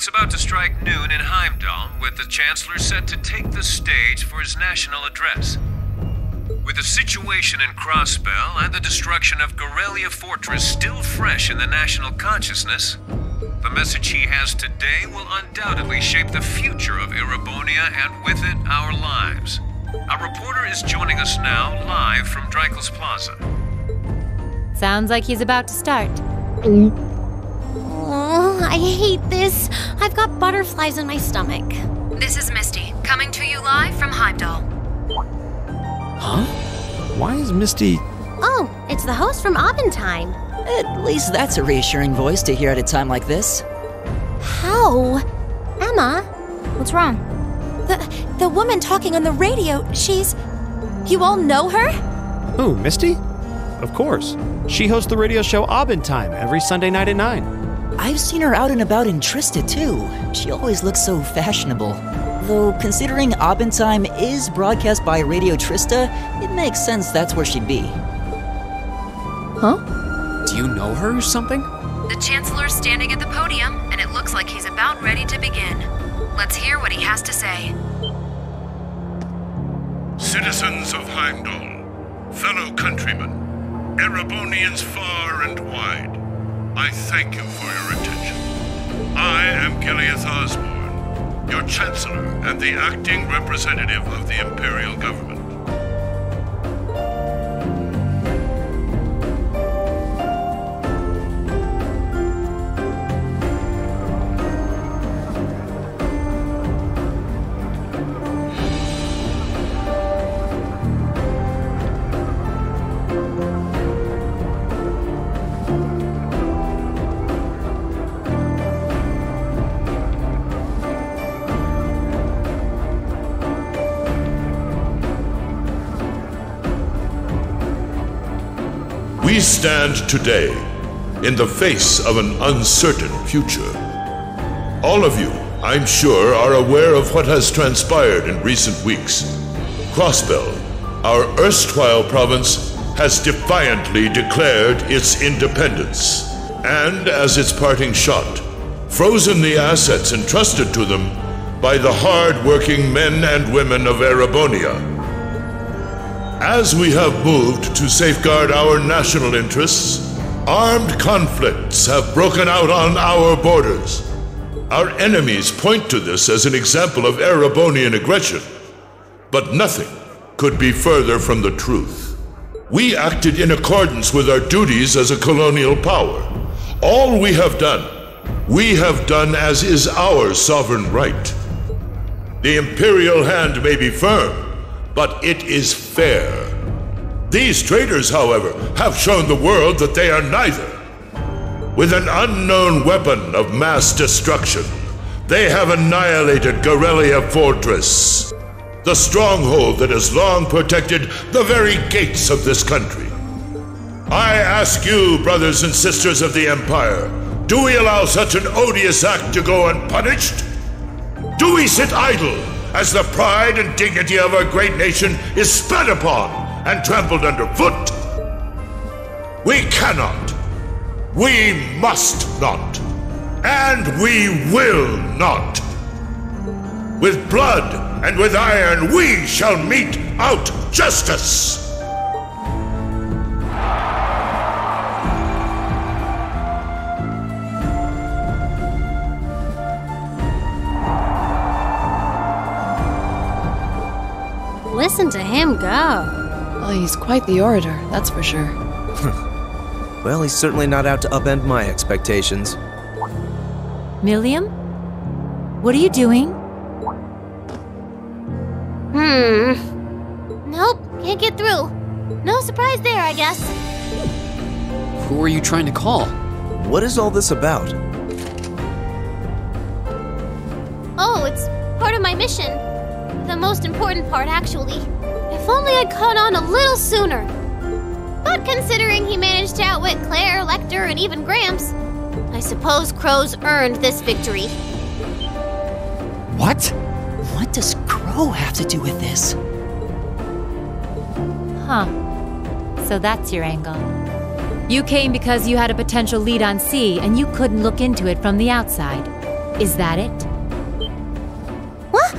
clock's about to strike noon in Heimdallr, with the Chancellor set to take the stage for his national address. With the situation in Crossbell and the destruction of Gorelia Fortress still fresh in the national consciousness, the message he has today will undoubtedly shape the future of Erebonia and with it, our lives. Our reporter is joining us now, live from Dreikel's Plaza. Sounds like he's about to start. Oh, I hate this. I've got butterflies in my stomach. This is Misty, coming to you live from Heimdallr. Huh? Why is Misty... Oh, it's the host from Abendtime. At least that's a reassuring voice to hear at a time like this. How? Emma? What's wrong? The woman talking on the radio, she's... You all know her? Who, Misty? Of course. She hosts the radio show Abendtime every Sunday night at 9. I've seen her out and about in Trista, too. She always looks so fashionable. Though, considering Abendtime is broadcast by Radio Trista, it makes sense that's where she'd be. Huh? Do you know her or something? The Chancellor's standing at the podium, and it looks like he's about ready to begin. Let's hear what he has to say. Citizens of Heimdallr, fellow countrymen, Erebonians far and wide, I thank you for your attention. I am Gileath Osborne, your Chancellor and the acting representative of the Imperial Government. We stand today in the face of an uncertain future. All of you, I'm sure, are aware of what has transpired in recent weeks. Crossbell, our erstwhile province, has defiantly declared its independence, and as its parting shot, frozen the assets entrusted to them by the hard-working men and women of Erebonia. As we have moved to safeguard our national interests, armed conflicts have broken out on our borders. Our enemies point to this as an example of Erebonian aggression, but nothing could be further from the truth. We acted in accordance with our duties as a colonial power. All we have done as is our sovereign right. The imperial hand may be firm, but it is fair. These traitors, however, have shown the world that they are neither. With an unknown weapon of mass destruction, they have annihilated Gorelia Fortress, the stronghold that has long protected the very gates of this country. I ask you, brothers and sisters of the Empire, do we allow such an odious act to go unpunished? Do we sit idle as the pride and dignity of our great nation is spat upon and trampled underfoot? We cannot, we must not, and we will not. With blood and with iron we shall mete out justice. Listen to him go. Well, he's quite the orator, that's for sure. Well, he's certainly not out to upend my expectations. Milium? What are you doing? Nope, can't get through. No surprise there, I guess. Who are you trying to call? What is all this about? Oh, it's part of my mission. The most important part, actually. If only I'd caught on a little sooner. But considering he managed to outwit Claire, Lecter, and even Gramps, I suppose Crow's earned this victory. What? What does Crow have to do with this? Huh. So that's your angle. You came because you had a potential lead on C and you couldn't look into it from the outside. Is that it? What?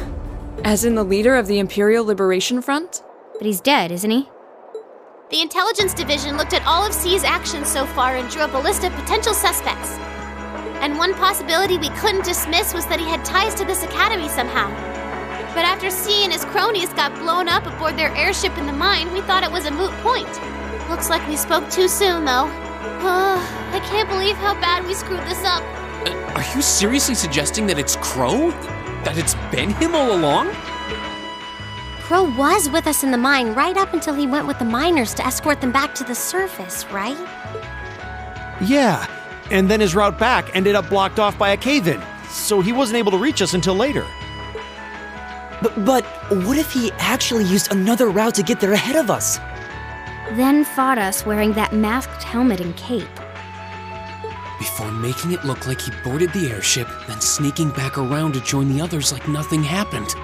As in the leader of the Imperial Liberation Front? But he's dead, isn't he? The Intelligence Division looked at all of C's actions so far and drew up a list of potential suspects. And one possibility we couldn't dismiss was that he had ties to this academy somehow. But after C and his cronies got blown up aboard their airship in the mine, we thought it was a moot point. Looks like we spoke too soon, though. I can't believe how bad we screwed this up. Are you seriously suggesting that it's Crow? That it's been him all along? Crow was with us in the mine right up until he went with the miners to escort them back to the surface, right? Yeah, and then his route back ended up blocked off by a cave-in, so he wasn't able to reach us until later. But what if he actually used another route to get there ahead of us? Then fought us wearing that masked helmet and cape. Before making it look like he boarded the airship, then sneaking back around to join the others like nothing happened.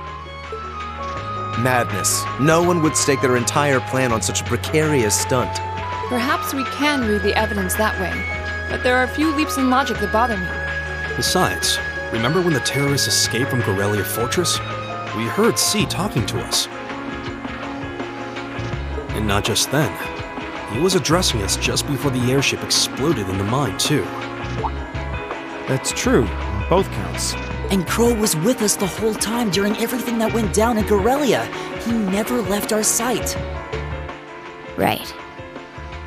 Madness. No one would stake their entire plan on such a precarious stunt. Perhaps we can read the evidence that way, but there are a few leaps in logic that bother me. Besides, remember when the terrorists escaped from Gorelia Fortress? We heard C talking to us. And not just then. He was addressing us just before the airship exploded in the mine, too. That's true, on both counts. And Crow was with us the whole time during everything that went down in Gorelia. He never left our sight. Right.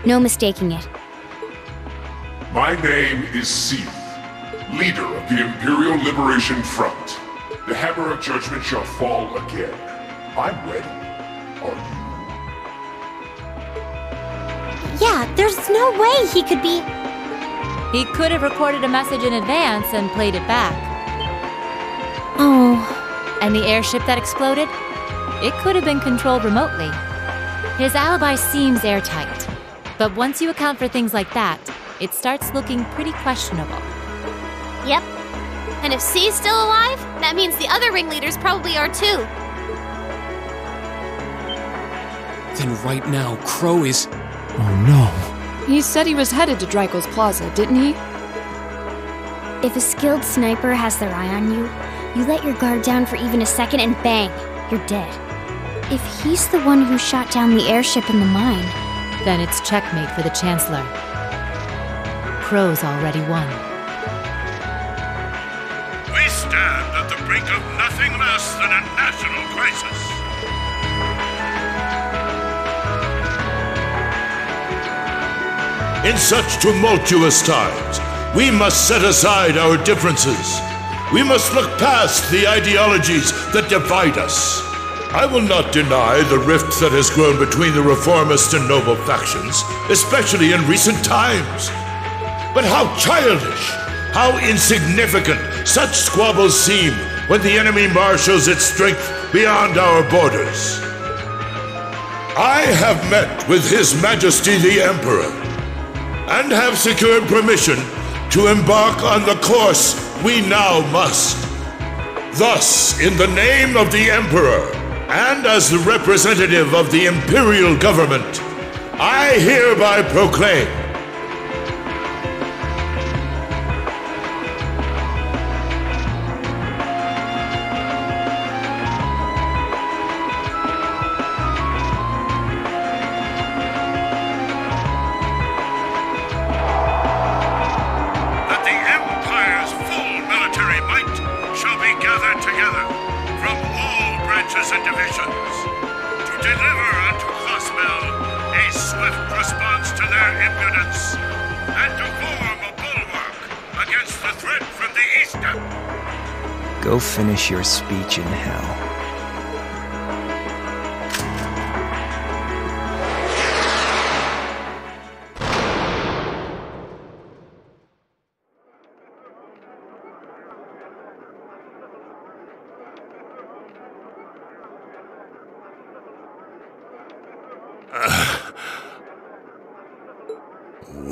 No mistaking it. My name is Seath, leader of the Imperial Liberation Front. The hammer of judgment shall fall again. I'm ready. Are you? Yeah, there's no way he could be... He could have recorded a message in advance and played it back. Oh. And the airship that exploded? It could have been controlled remotely. His alibi seems airtight. But once you account for things like that, it starts looking pretty questionable. Yep. And if C's still alive, that means the other ringleaders probably are too. Then right now, Crow is... Oh no. He said he was headed to Drykel's Plaza, didn't he? If a skilled sniper has their eye on you, you let your guard down for even a second and bang, you're dead. If he's the one who shot down the airship in the mine... Then it's checkmate for the Chancellor. Crow's already won. We stand at the brink of nothing less than a national crisis. In such tumultuous times, we must set aside our differences. We must look past the ideologies that divide us. I will not deny the rift that has grown between the reformist and noble factions, especially in recent times. But how childish, how insignificant such squabbles seem when the enemy marshals its strength beyond our borders. I have met with His Majesty the Emperor, and have secured permission to embark on the course we now must. Thus, in the name of the Emperor, and as the representative of the Imperial Government, I hereby proclaim that the Empire's full military might shall be gathered together from all branches and divisions to deliver unto Crossbell a swift response to their impudence and to form a bulwark against the threat from the eastern. Go finish your speech in hell.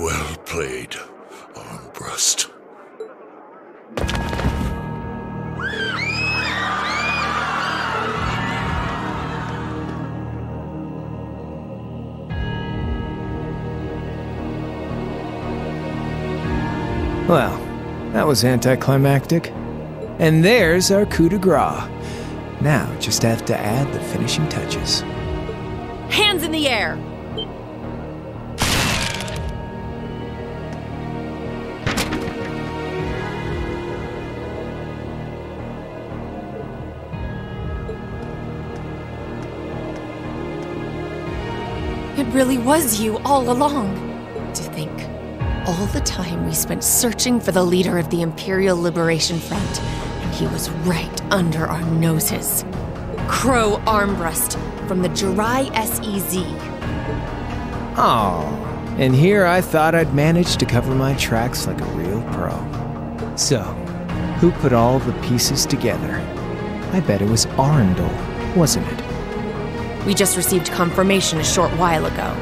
well played, Armbrust. Well, that was anticlimactic. And there's our coup de grace. Now, just have to add the finishing touches. Hands in the air! It really was you all along. To think, all the time we spent searching for the leader of the Imperial Liberation Front, and he was right under our noses. Crow Armbrust from the Jirai SEZ. Oh, and here I thought I'd managed to cover my tracks like a real pro. So, who put all the pieces together? I bet it was Arundel, wasn't it? We just received confirmation a short while ago.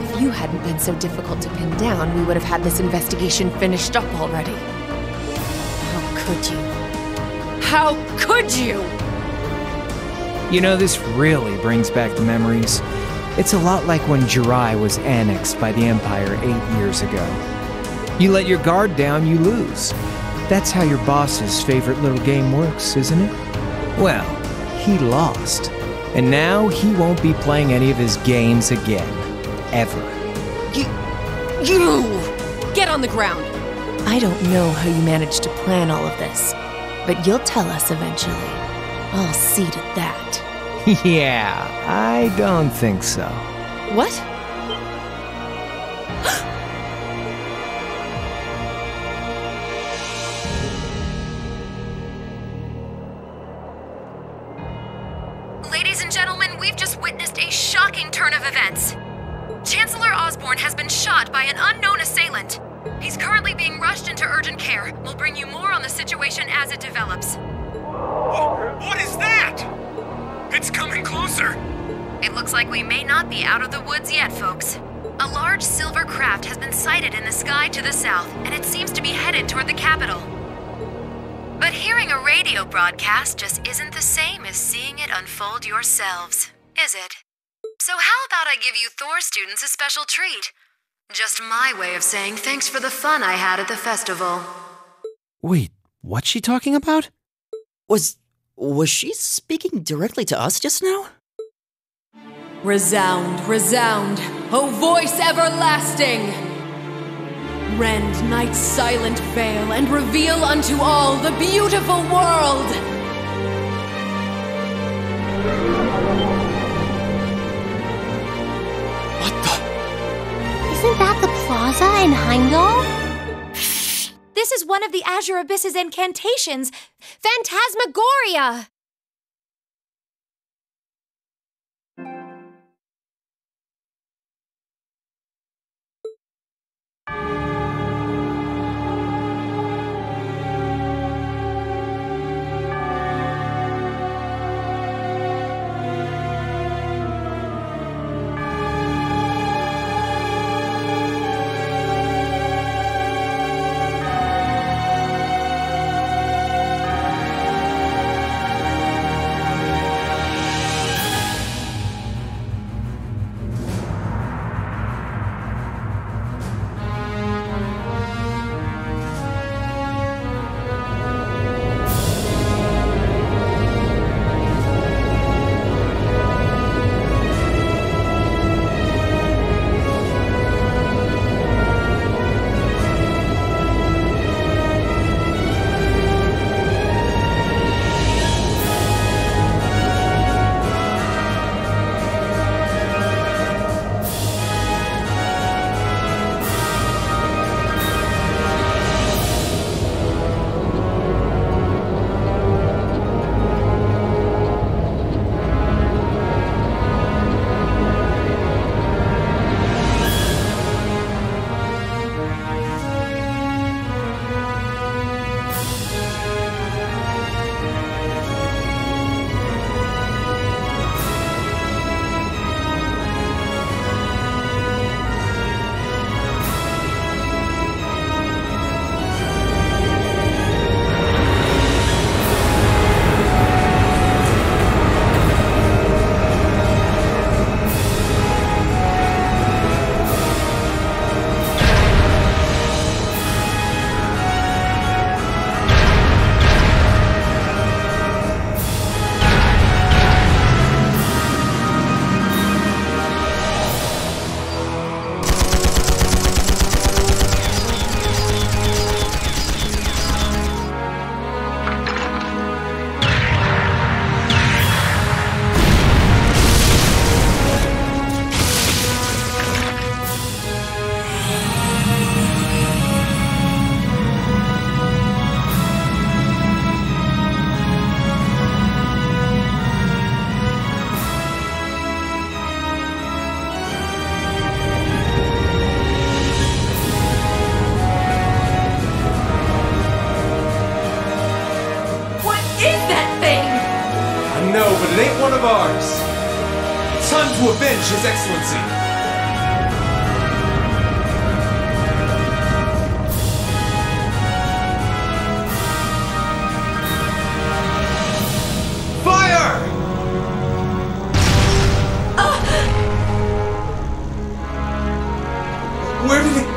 If you hadn't been so difficult to pin down, we would have had this investigation finished up already. How could you? How could you? You know, this really brings back the memories. It's a lot like when Jirai was annexed by the Empire 8 years ago. You let your guard down, you lose. That's how your boss's favorite little game works, isn't it? Well, he lost. And now he won't be playing any of his games again. Ever. You! Get on the ground! I don't know how you managed to plan all of this, but you'll tell us eventually. I'll see to that. Yeah, I don't think so. What? Ladies and gentlemen, we've just witnessed a shocking turn of events. Chancellor Osborne has been shot by an unknown assailant. He's currently being rushed into urgent care. We'll bring you more on the situation as it develops. What is that? It's coming closer. It looks like we may not be out of the woods yet, folks. A large silver craft has been sighted in the sky to the south, and it seems to be headed toward the capital. But hearing a radio broadcast just isn't the same as seeing it unfold yourselves, is it? So how about I give you Thor students a special treat? Just my way of saying thanks for the fun I had at the festival. Wait, what's she talking about? Was she speaking directly to us just now? Resound, resound, O voice everlasting! Rend night's silent veil and reveal unto all the beautiful world! Isn't that the plaza in Heimdallr? This is one of the Azure Abyss's incantations, Phantasmagoria! It ain't one of ours. It's time to avenge His Excellency. Fire! Where did it...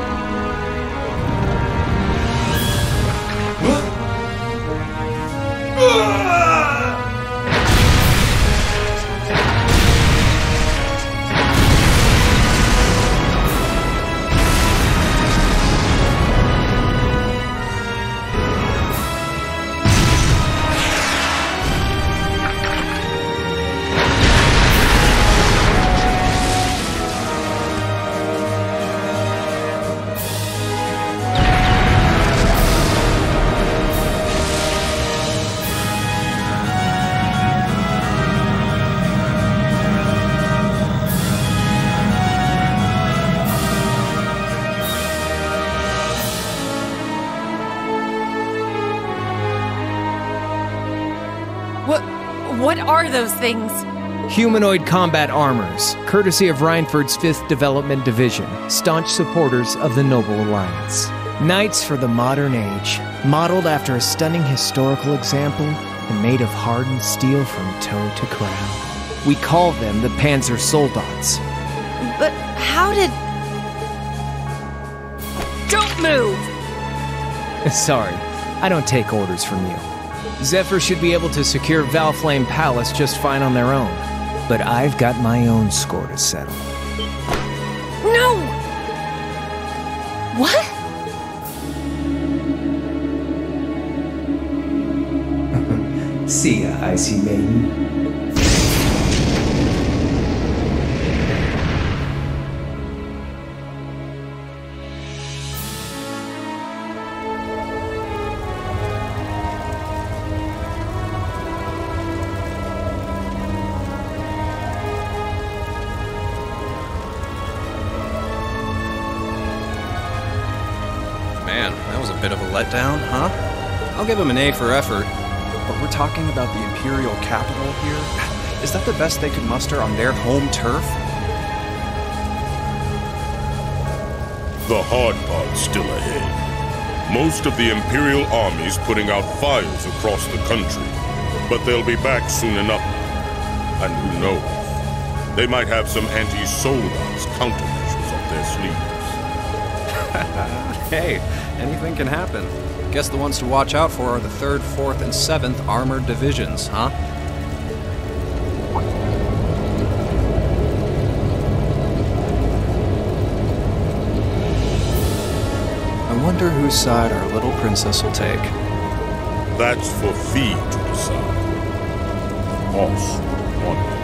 What are those things? Humanoid combat armors, courtesy of Reinford's 5th Development Division, staunch supporters of the Noble Alliance. Knights for the modern age, modeled after a stunning historical example and made of hardened steel from toe to crown. We call them the Panzer Soldats. But how did... Don't move! Sorry, I don't take orders from you. Zephyr should be able to secure Valflame Palace just fine on their own. But I've got my own score to settle. No! What? See ya, Icy Maiden. Letdown, huh? I'll give him an A for effort. But we're talking about the Imperial capital here? Is that the best they could muster on their home turf? The hard part's still ahead. Most of the Imperial army's putting out fires across the country. But they'll be back soon enough. And who knows? They might have some anti-Soldats countermeasures up their sleeves. Hey, anything can happen. Guess the ones to watch out for are the 3rd, 4th, and 7th Armored Divisions, huh? I wonder whose side our little princess will take. That's for Fee to decide. Boss wanted it.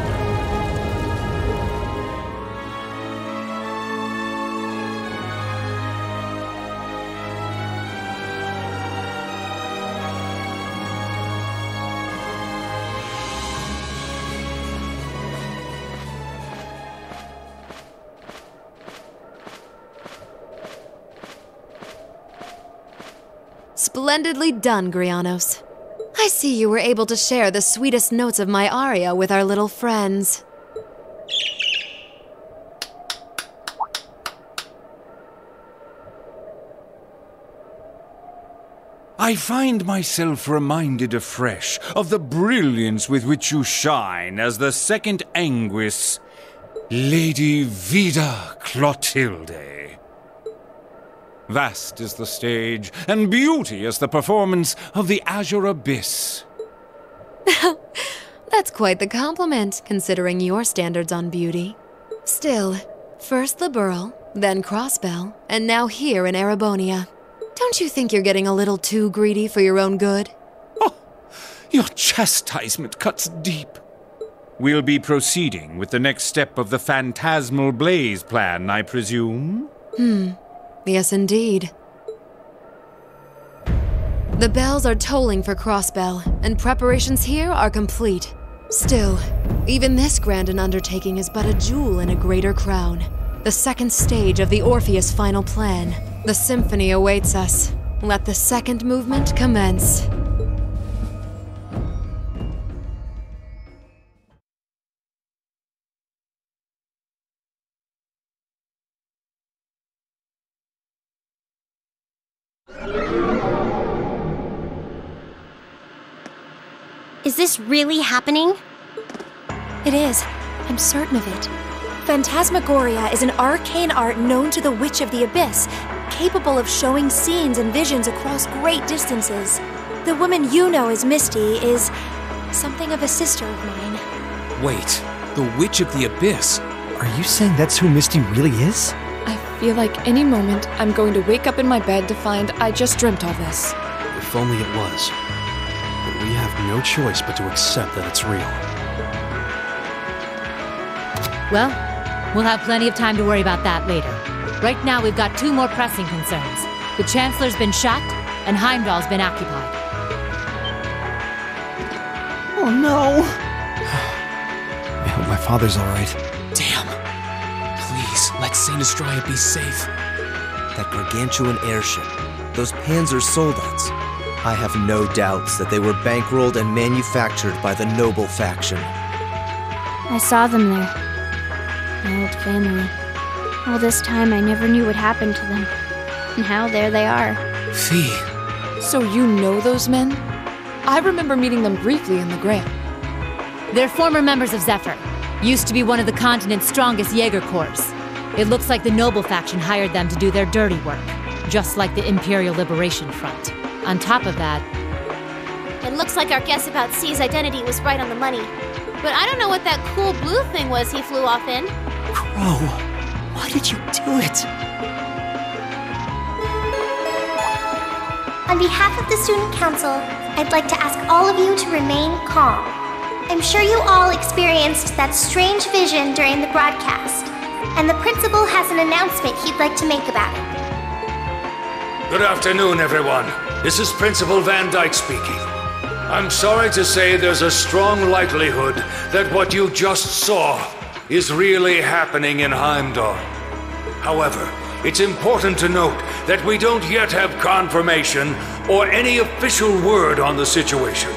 Splendidly done, Grianos. I see you were able to share the sweetest notes of my aria with our little friends. I find myself reminded afresh of the brilliance with which you shine as the second Anguis, Lady Vita Clotilde. Vast is the stage, and beauteous the performance of the Azure Abyss. That's quite the compliment, considering your standards on beauty. Still, first the Burl, then Crossbell, and now here in Erebonia. Don't you think you're getting a little too greedy for your own good? Oh, your chastisement cuts deep. We'll be proceeding with the next step of the Phantasmal Blaze plan, I presume? Yes, indeed. The bells are tolling for Crossbell, and preparations here are complete. Still, even this grand an undertaking is but a jewel in a greater crown. The second stage of the Orpheus final plan. The symphony awaits us. Let the second movement commence. Is this really happening? It is. I'm certain of it. Phantasmagoria is an arcane art known to the Witch of the Abyss, capable of showing scenes and visions across great distances. The woman you know as Misty is something of a sister of mine. Wait, the Witch of the Abyss? Are you saying that's who Misty really is? I feel like any moment I'm going to wake up in my bed to find I just dreamt all this. If only it was. But we have no choice but to accept that it's real. Well, we'll have plenty of time to worry about that later. Right now, we've got two more pressing concerns. The Chancellor's been shot, and Heimdallr's been occupied. Oh no! I hope my father's alright. Damn. Please, let St. Estrella be safe. That gargantuan airship, those Panzer Soldats. I have no doubts that they were bankrolled and manufactured by the noble faction. I saw them there. My old family. All this time I never knew what happened to them. Now there they are. Fee. So you know those men? I remember meeting them briefly in the Grant. They're former members of Zephyr. Used to be one of the continent's strongest Jaeger Corps. It looks like the noble faction hired them to do their dirty work. Just like the Imperial Liberation Front. On top of that... It looks like our guess about C's identity was right on the money. But I don't know what that cool blue thing was he flew off in. Crow, why did you do it? On behalf of the Student Council, I'd like to ask all of you to remain calm. I'm sure you all experienced that strange vision during the broadcast, and the principal has an announcement he'd like to make about it. Good afternoon, everyone. This is Principal Van Dyke speaking. I'm sorry to say there's a strong likelihood that what you just saw is really happening in Heimdallr. However, it's important to note that we don't yet have confirmation or any official word on the situation.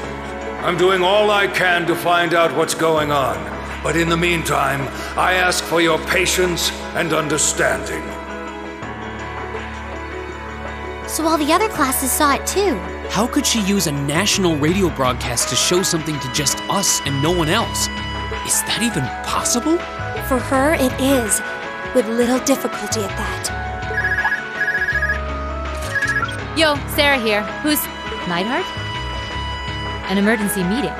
I'm doing all I can to find out what's going on, but in the meantime, I ask for your patience and understanding. So all the other classes saw it too. How could she use a national radio broadcast to show something to just us and no one else? Is that even possible? For her, it is. With little difficulty at that. Yo, Sarah here. Who's... Neidhart? An emergency meeting.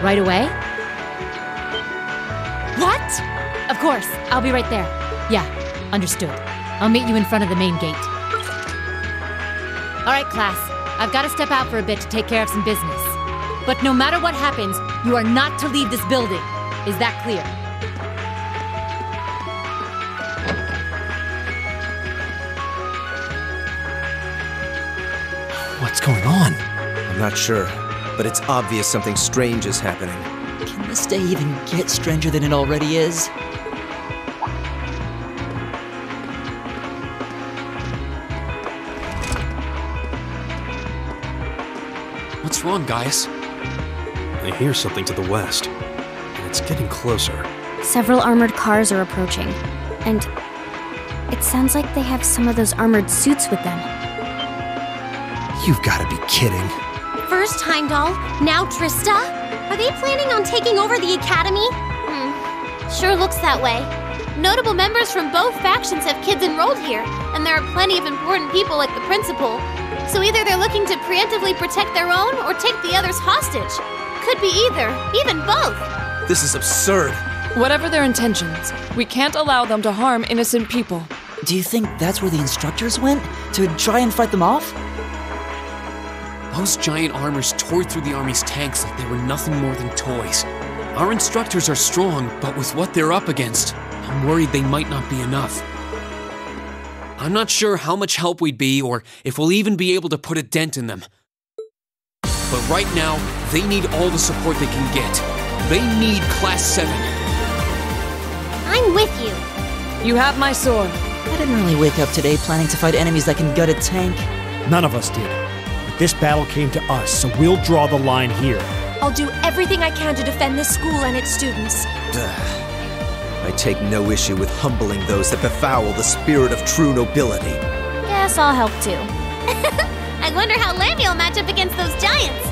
Right away? What? Of course. I'll be right there. Yeah, understood. I'll meet you in front of the main gate. All right, class. I've got to step out for a bit to take care of some business. But no matter what happens, you are not to leave this building. Is that clear? What's going on? I'm not sure, but it's obvious something strange is happening. Can this day even get stranger than it already is? What's wrong, guys? I hear something to the west, and it's getting closer. Several armored cars are approaching, and it sounds like they have some of those armored suits with them. You've got to be kidding. First Heimdallr, now Trista? Are they planning on taking over the academy? Sure looks that way. Notable members from both factions have kids enrolled here, and there are plenty of important people like the principal. So either they're looking to preemptively protect their own or take the others hostage. Could be either, even both. This is absurd. Whatever their intentions, we can't allow them to harm innocent people. Do you think that's where the instructors went? To try and fight them off? Those giant armors tore through the army's tanks like they were nothing more than toys. Our instructors are strong, but with what they're up against, I'm worried they might not be enough. I'm not sure how much help we'd be or if we'll even be able to put a dent in them. But right now, they need all the support they can get. They need Class 7. I'm with you. You have my sword. I didn't really wake up today planning to fight enemies that can gut a tank. None of us did. But this battle came to us, so we'll draw the line here. I'll do everything I can to defend this school and its students. I take no issue with humbling those that befoul the spirit of true nobility. Yeah, guess I'll help too. I wonder how Lambie will match up against those giants.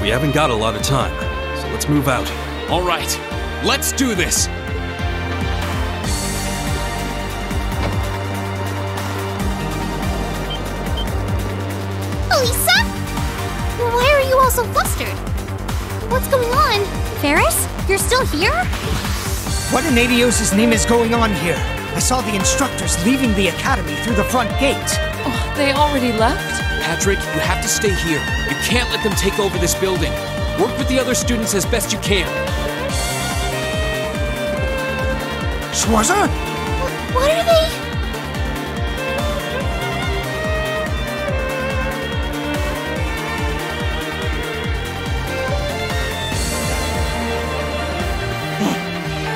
We haven't got a lot of time, so let's move out. All right, let's do this. Elisa? Why are you all so flustered? What's going on? Ferris? You're still here? What in Adios' name is going on here? I saw the instructors leaving the academy through the front gate. Oh, they already left? Patrick, you have to stay here. You can't let them take over this building. Work with the other students as best you can. Schwarzer? What are they?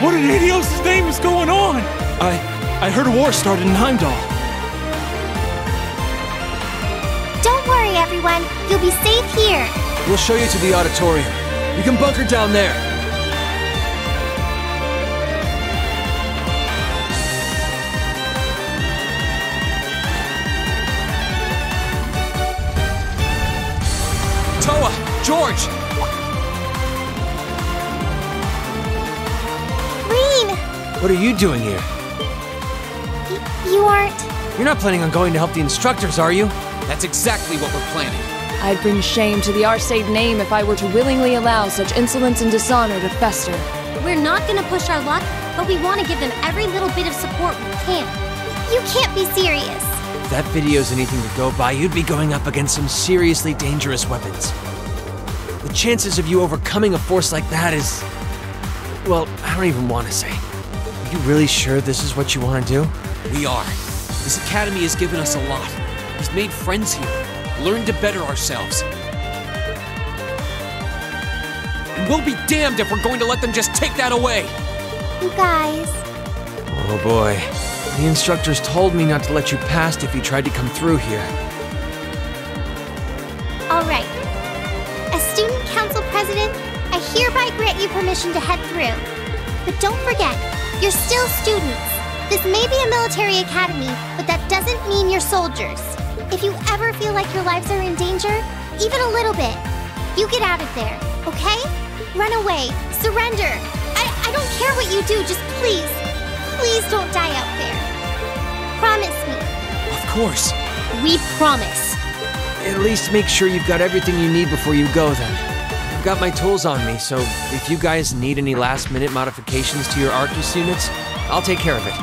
What in Adios' name is going on? I heard a war started in Heimdallr. Don't worry, everyone. You'll be safe here. We'll show you to the auditorium. You can bunker down there. Toa! George! Rean! What are you doing here? You aren't... You're not planning on going to help the instructors, are you? That's exactly what we're planning. I'd bring shame to the Arcade name if I were to willingly allow such insolence and dishonor to fester. We're not gonna push our luck, but we want to give them every little bit of support we can. You can't be serious. If that video's anything to go by, you'd be going up against some seriously dangerous weapons. The chances of you overcoming a force like that is... well, I don't even want to say. Are you really sure this is what you want to do? We are. This academy has given us a lot. We've made friends here, learned to better ourselves. And we'll be damned if we're going to let them just take that away! You guys... Oh boy. The instructors told me not to let you past if you tried to come through here. Alright. As Student Council President, I hereby grant you permission to head through. But don't forget, you're still students. This may be a military academy, but that doesn't mean you're soldiers. If you ever feel like your lives are in danger, even a little bit, you get out of there, okay? Run away. Surrender. I don't care what you do, just please don't die out there. Promise me. Of course. We promise. At least make sure you've got everything you need before you go then. I've got my tools on me, so if you guys need any last-minute modifications to your Arcus units, I'll take care of it.